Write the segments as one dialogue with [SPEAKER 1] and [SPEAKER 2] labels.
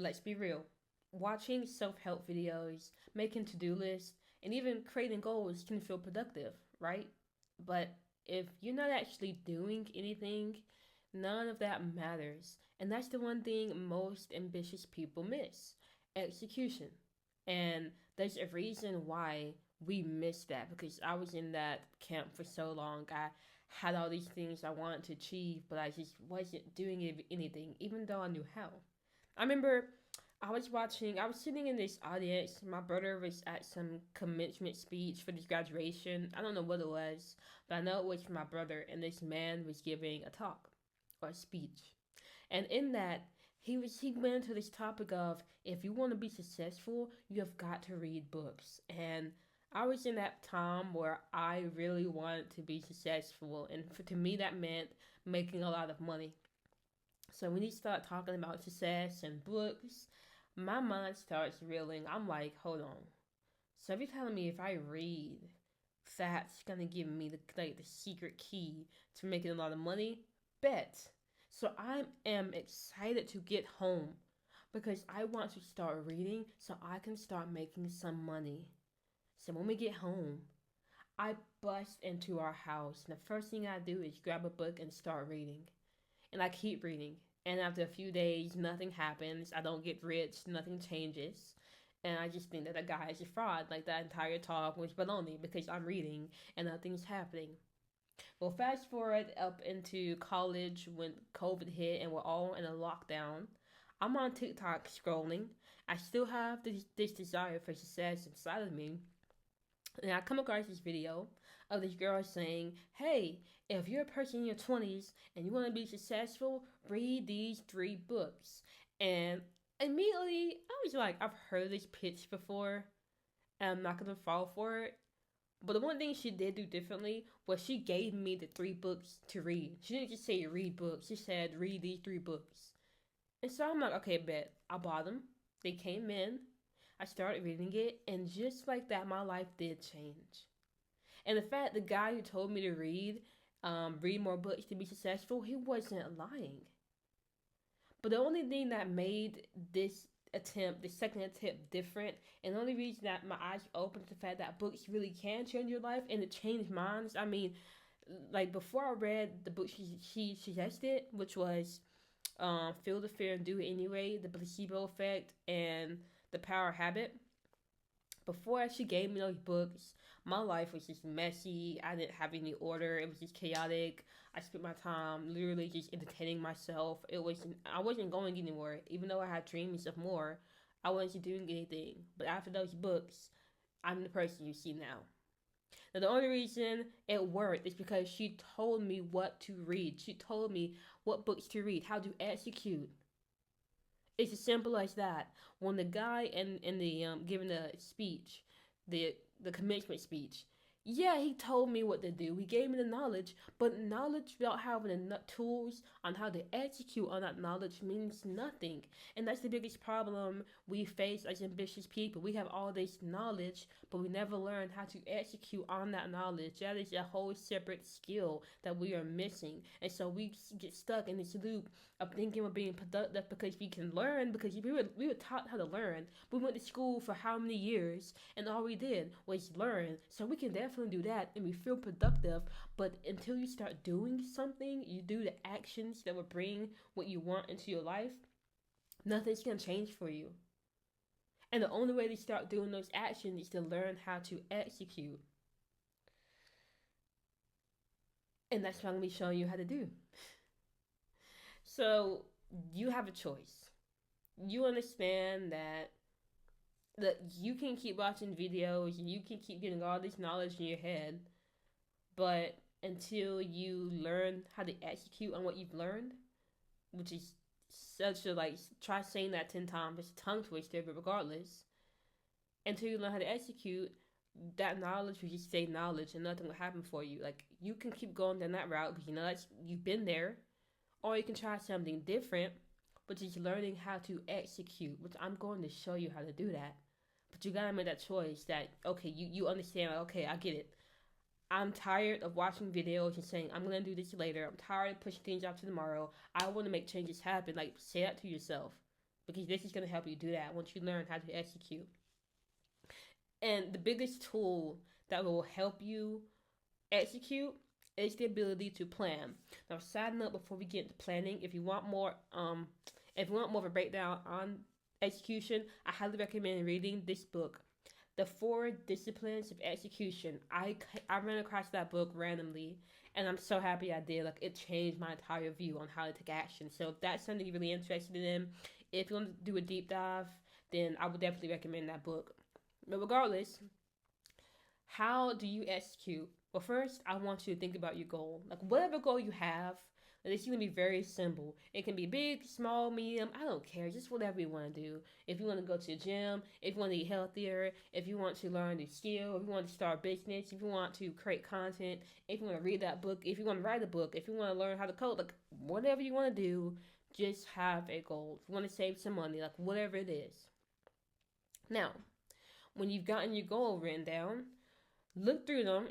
[SPEAKER 1] let's be real. Watching self help videos, making to do lists, and even creating goals can feel productive, right? But if you're not actually doing anything, none of that matters. And that's the one thing most ambitious people miss: execution. And there's a reason why we miss that, because I was in that camp for so long. I had all these things I wanted to achieve, but I just wasn't doing anything, even though I knew how. I remember I was sitting in this audience. My brother was at some commencement speech for this graduation. I don't know what it was, but I know it was for my brother, and this man was giving a talk or a speech. And in that, he went into this topic of, if you want to be successful, you have got to read books. And I was in that time where I really wanted to be successful, and to me that meant making a lot of money. So when he started talking about success and books, my mind starts reeling. I'm like, hold on. So you're telling me if I read, that's gonna give me the secret key to making a lot of money? Bet. So I am excited to get home because I want to start reading so I can start making some money. So when we get home, I bust into our house, and the first thing I do is grab a book and start reading. And I keep reading. And after a few days, nothing happens. I don't get rich. Nothing changes. And I just think that the guy is a fraud. Like that entire talk was baloney because I'm reading and nothing's happening. Well, fast forward up into college when COVID hit and we're all in a lockdown. I'm on TikTok scrolling. I still have this desire for success inside of me, and I come across this video of this girl saying, hey, if you're a person in your 20s and you want to be successful, read these 3 books. And immediately, I was like, I've heard this pitch before, and I'm not going to fall for it. But the one thing she did do differently was she gave me the 3 books to read. She didn't just say read books, she said read these 3 books. And so I'm like, okay, bet. I bought them. They came in. I started reading it, and just like that, my life did change. And the fact the guy who told me to read more books to be successful, he wasn't lying. But the only thing that made this second attempt, different, and the only reason that my eyes opened to the fact that books really can change your life, and it changed mine. I mean, like before I read the book she suggested, which was Feel the Fear and Do It Anyway, The Placebo Effect, and The Power of Habit. Before she gave me those books, my life was just messy. I didn't have any order. It was just chaotic. I spent my time literally just entertaining myself. I wasn't going anywhere, even though I had dreams of more. I wasn't doing anything. But after those books, I'm the person you see now. Now, the only reason it worked is because she told me what to read. She told me what books to read, how to execute. It's as simple as that. When the guy in the giving the speech, the commencement speech, yeah, he told me what to do. He gave me the knowledge, but knowledge without having enough tools on how to execute on that knowledge means nothing. And that's the biggest problem we face as ambitious people. We have all this knowledge, but we never learn how to execute on that knowledge. That is a whole separate skill that we are missing. And so we get stuck in this loop of thinking we're being productive because we can learn, because we were taught how to learn. We went to school for how many years, and all we did was learn. So we can definitely do that and we feel productive. But until you start doing something, you do the actions that will bring what you want into your life, nothing's gonna change for you. And the only way to start doing those actions is to learn how to execute. And that's what I'm gonna be showing you how to do. So you have a choice. You understand that you can keep watching videos and you can keep getting all this knowledge in your head, but until you learn how to execute on what you've learned, which is such a, like, try saying that 10 times, it's a tongue twister, but regardless, until you learn how to execute, that knowledge will just stay knowledge and nothing will happen for you. Like, you can keep going down that route because you know that's you've been there, or you can try something different, but just learning how to execute, which I'm going to show you how to do that. But you gotta make that choice that, okay, you understand, like, okay, I get it. I'm tired of watching videos and saying, I'm gonna do this later. I'm tired of pushing things off to tomorrow. I wanna make changes happen. Like, say that to yourself. because this is going to help you do that once you learn how to execute. And the biggest tool that will help you execute is the ability to plan. Now, side note before we get into planning, if you want more of a breakdown on execution, I highly recommend reading this book, The Four Disciplines of Execution. I ran across that book randomly, and I'm so happy I did. Like, it changed my entire view on how to take action. So if that's something you're really interested in, if you want to do a deep dive, then I would definitely recommend that book. But regardless, how do you execute? Well, first, I want you to think about your goal. Like, whatever goal you have, it's going to be very simple. It can be big, small, medium. I don't care. Just whatever you want to do. If you want to go to the gym, if you want to eat healthier, if you want to learn a skill, if you want to start a business, if you want to create content, if you want to read that book, if you want to write a book, if you want to learn how to code, like, whatever you want to do, just have a goal. If you want to save some money, like, whatever it is. Now, when you've gotten your goal written down, look through them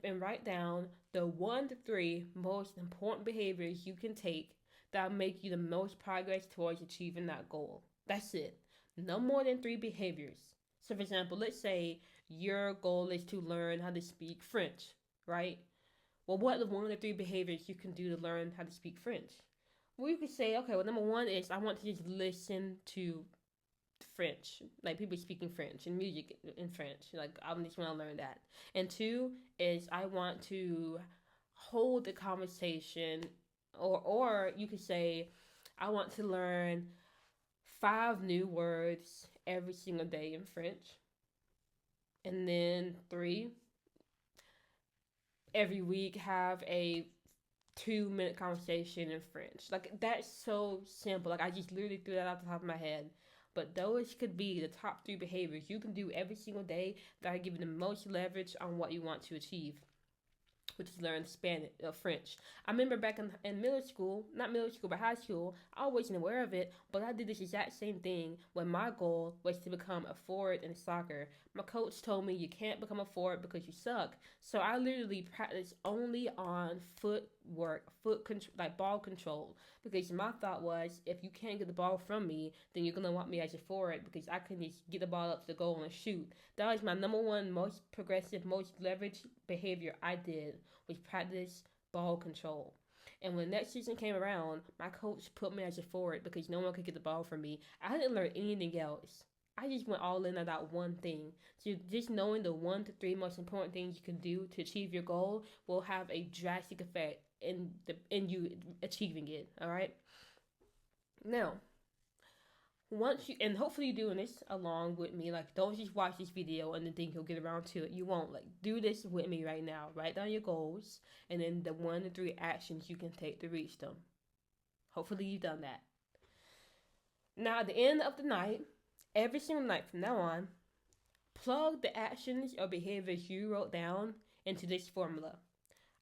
[SPEAKER 1] and write down the 1 to 3 most important behaviors you can take that make you the most progress towards achieving that goal. That's it. No more than 3 behaviors. So, for example, let's say your goal is to learn how to speak French, right? Well, what are the 1 to 3 behaviors you can do to learn how to speak French? Well, you could say, okay, well, number 1 is I want to just listen to French, like people speaking French and music in French. Like, I just want to learn that. And 2 is I want to hold the conversation, or you could say I want to learn 5 new words every single day in French. And then 3, every week have a 2-minute conversation in French. Like, that's so simple. Like, I just literally threw that off the top of my head. But those could be the top 3 behaviors you can do every single day that are giving the most leverage on what you want to achieve, which is learn Spanish or French. I remember back in middle school, not middle school, but high school, I wasn't aware of it, but I did this exact same thing when my goal was to become a forward in soccer. My coach told me you can't become a forward because you suck. So I literally practiced only on footwork, like ball control, because my thought was if you can't get the ball from me, then you're gonna want me as a forward because I can just get the ball up to the goal and shoot. That was my number 1 most progressive, most leveraged behavior I did, was practice ball control. And when next season came around, my coach put me as a forward because no one could get the ball from me. I didn't learn anything else. I just went all in on that one thing. So just knowing the 1 to 3 most important things you can do to achieve your goal will have a drastic effect in you achieving it. All right. Now, once you, and hopefully you're doing this along with me, like, don't just watch this video and then think you'll get around to it. You won't. Like, do this with me right now. Write down your goals and then the 1 to 3 actions you can take to reach them. Hopefully you've done that. Now, at the end of the night, every single night from now on, plug the actions or behaviors you wrote down into this formula.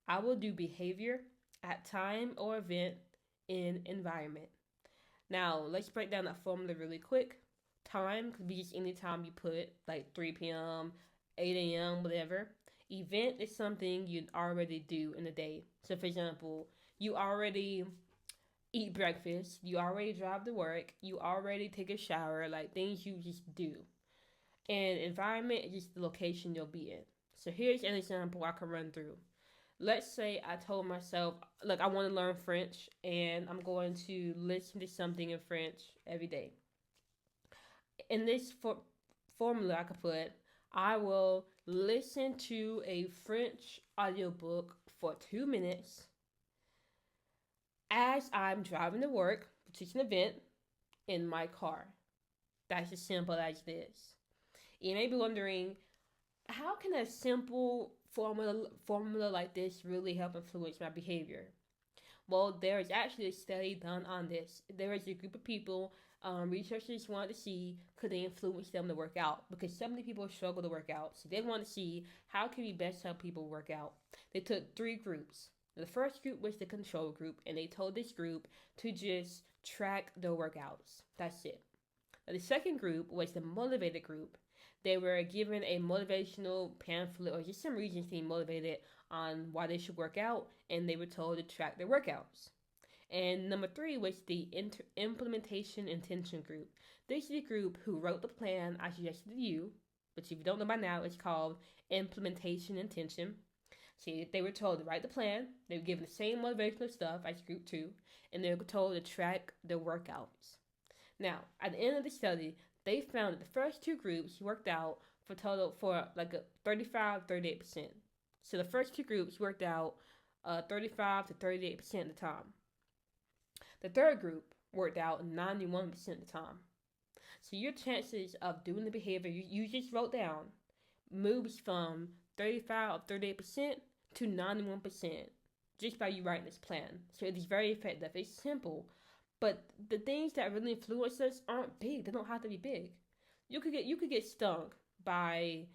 [SPEAKER 1] I will do behavior at time or event in environment. Now, let's break down that formula really quick. Time could be just any time you put, like 3 p.m., 8 a.m., whatever. Event is something you already do in the day. So, for example, you already eat breakfast, you already drive to work, you already take a shower, like things you just do. And environment is just the location you'll be in. So, here's an example I can run through. Let's say I told myself, look, I want to learn French and I'm going to listen to something in French every day. In this formula, I could put, I will listen to a French audiobook for 2 minutes as I'm driving to work, which is an event, in my car. That's as simple as this. You may be wondering, how can a simple formula like this really help influence my behavior? Well, there is actually a study done on this. There is a group of people, researchers wanted to see could they influence them to work out, because so many people struggle to work out. So they want to see how can we best help people work out. They took 3 groups. The first group was the control group, and they told this group to just track their workouts. That's it. Now, the second group was the motivated group. They were given a motivational pamphlet or just some reasons to be motivated on why they should work out, and they were told to track their workouts. And number three was the implementation intention group. This is the group who wrote the plan I suggested to you, which if you don't know by now, it's called implementation intention. See, they were told to write the plan. They were given the same motivational stuff as group two, and they were told to track their workouts. Now, at the end of the study, they found that the first two groups worked out for like a 35-38%. So the first two groups worked out 35 to 38% of the time. The third group worked out 91% of the time. So your chances of doing the behavior you just wrote down moves from 35 or 38% to 91% just by you writing this plan. So it is very effective. It's simple, but the things that really influence us aren't big. They don't have to be big. You could get stung by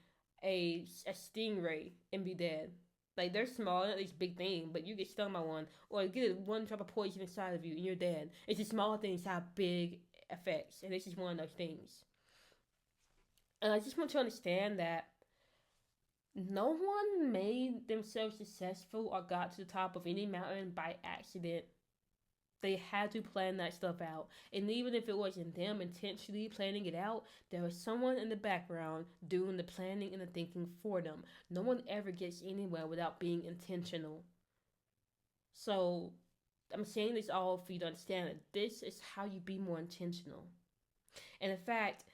[SPEAKER 1] a stingray and be dead. Like they're small, not this big thing, but you get stung by one, or get one drop of poison inside of you and you're dead. It's the small things that have big effects, and this is one of those things. And I just want you to understand that no one made themselves successful or got to the top of any mountain by accident. They had to plan that stuff out. And even if it wasn't them intentionally planning it out, there was someone in the background doing the planning and the thinking for them. No one ever gets anywhere without being intentional. So I'm saying this all for you to understand that this is how you be more intentional. And in fact,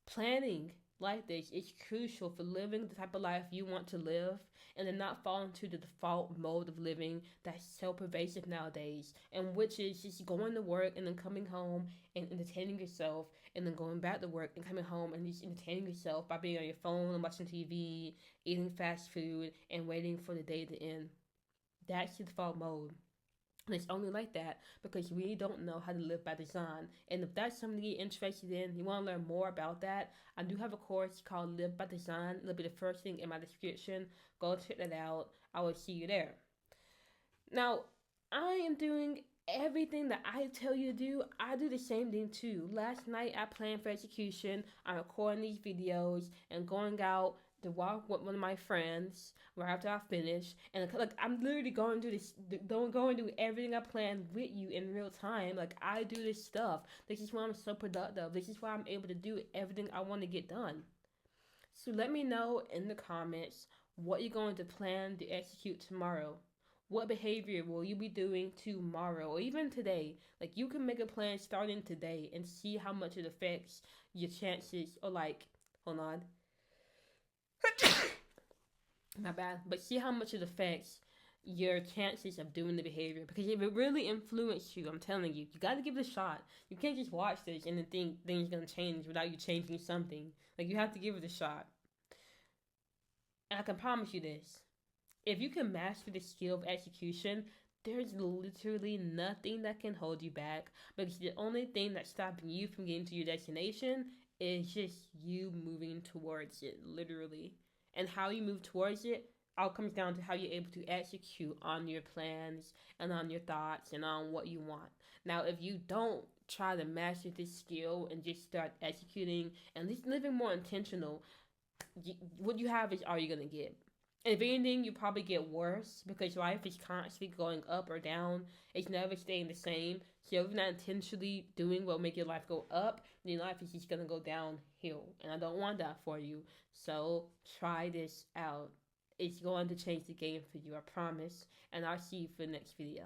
[SPEAKER 1] planning like this is crucial for living the type of life you want to live and then not fall into the default mode of living that's so pervasive nowadays, and which is just going to work and then coming home and entertaining yourself and then going back to work and coming home and just entertaining yourself by being on your phone and watching TV, eating fast food, and waiting for the day to end. That's the default mode. And it's only like that because we don't know how to live by design. And if that's something you're interested in, you want to learn more about that, I do have a course called Live by Design. It'll be the first thing in my description. Go check that out. I will see you there. Now, I am doing everything that I tell you to do. I do the same thing too. Last night I planned for execution. I'm recording these videos and going out to walk with one of my friends right after I finish, and like I'm literally going to do this, going to do everything I planned with you in real time. Like I do this stuff. This is why I'm so productive. This is why I'm able to do everything I want to get done. So let me know in the comments what you're going to plan to execute tomorrow. What behavior will you be doing tomorrow or even today? Like you can make a plan starting today and see how much it affects your chances. Or like, hold on. My bad. But see how much it affects your chances of doing the behavior. Because if it really influences you, I'm telling you, you got to give it a shot. You can't just watch this and then think things are going to change without you changing something. Like you have to give it a shot. And I can promise you this. If you can master the skill of execution, there's literally nothing that can hold you back. Because the only thing that's stopping you from getting to your destination is just you moving towards it, literally. And how you move towards it all comes down to how you're able to execute on your plans and on your thoughts and on what you want. Now, if you don't try to master this skill and just start executing and just living more intentional, what you have is all you're going to get. And if anything, you probably get worse because life is constantly going up or down. It's never staying the same. So if you're not intentionally doing what will make your life go up, then your life is just going to go downhill. And I don't want that for you. So try this out. It's going to change the game for you, I promise. And I'll see you for the next video.